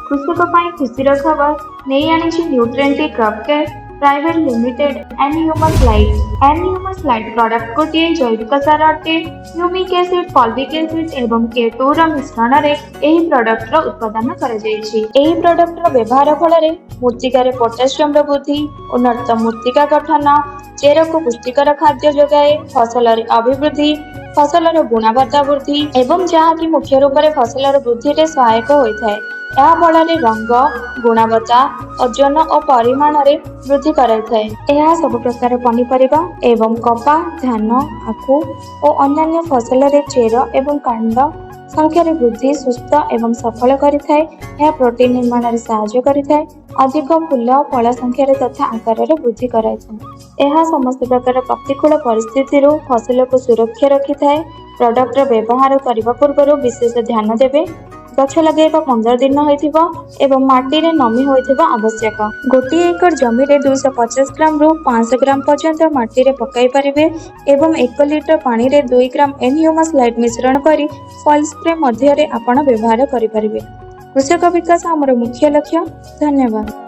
କୃଷକ ପାଇଁ ଖୁସିର ଖବର ନେଇ ଆଣିଛି ନ୍ୟୁଟ୍ରେଣ୍ଟି crop care private limited Enhumus light. Enhumus light product ଗୋଟିଏ ଜୈବିକ ସାର ଅଟେ। ହ୍ୟୁମିକ୍ ଏସିଡ, ଫଲବିକ୍ ଏସିଡ ଏବଂ K2 ର ମିଶ୍ରଣରେ ଏହି ପ୍ରଡକ୍ଟର ଉତ୍ପାଦନ କରାଯାଇଛି। ଏହି ପ୍ରଡକ୍ଟର ବ୍ୟବହାର ଫଳରେ ମୃତ୍ତିକାରେ ପୋଟାସିୟମର ବୃଦ୍ଧି, ଉନ୍ନତ ମୃତ୍ତିକା ଗଠନ, ଚେରକୁ ପୁଷ୍ଟିକର ଖାଦ୍ୟ ଯୋଗାଏ, ଫସଲରେ ଅଭିବୃଦ୍ଧି, ଫସଲର ଗୁଣବତ୍ତା ବୃଦ୍ଧି ଏବଂ ଯାହାକି ମୁଖ୍ୟ ରୂପରେ ଫସଲର ବୃଦ୍ଧିରେ ସହାୟକ ହୋଇଥାଏ। ଏହା ଫଳରେ ରଙ୍ଗ, ଗୁଣବତ୍ତା, ଓଜନ ଓ ପରିମାଣରେ ବୃଦ୍ଧି କରାଇଥାଏ। ଏହା ସବୁ ପ୍ରକାର ପନିପରିବା ଏବଂ କପା, ଧାନ, ଆଖୁ ଓ ଅନ୍ୟାନ୍ୟ ଫସଲରେ ଚେର ଏବଂ କାଣ୍ଡ ସଂଖ୍ୟାରେ ବୃଦ୍ଧି ସୁସ୍ଥ ଏବଂ ସଫଳ କରିଥାଏ। ଏହା ପ୍ରୋଟିନ୍ ନିର୍ମାଣରେ ସାହାଯ୍ୟ କରିଥାଏ। ଅଧିକ ଫୁଲ, ଫଳ ସଂଖ୍ୟାରେ ତଥା ଆକାରରେ ବୃଦ୍ଧି କରାଇଥାଏ। ଏହା ସମସ୍ତ ପ୍ରକାର ପ୍ରତିକୂଳ ପରିସ୍ଥିତିରୁ ଫସଲକୁ ସୁରକ୍ଷା ରଖିଥାଏ। ପ୍ରଡକ୍ଟର ବ୍ୟବହାର କରିବା ପୂର୍ବରୁ ବିଶେଷ ଧ୍ୟାନ ଦେବେ। ଗଛ ଲଗାଇବା 15 ଦିନ ହୋଇଥିବ ଏବଂ ମାଟିରେ ନମି ହୋଇଥିବା ଆବଶ୍ୟକ। ଗୋଟିଏ ଏକର ଜମିରେ 250 ଗ୍ରାମରୁ 500 ଗ୍ରାମ ପର୍ଯ୍ୟନ୍ତ ମାଟିରେ ପକାଇ ପାରିବେ ଏବଂ 1 ଲିଟର ପାଣିରେ 2 ଗ୍ରାମ ଏନହ୍ୟୁମସ୍ ଲାଇଟ୍ ମିଶ୍ରଣ କରି ଫଲ୍ ସ୍ପ୍ରେ ମଧ୍ୟରେ ଆପଣ ବ୍ୟବହାର କରିପାରିବେ। କୃଷକ ବିକାଶ ଆମର ମୁଖ୍ୟ ଲକ୍ଷ୍ୟ। ଧନ୍ୟବାଦ।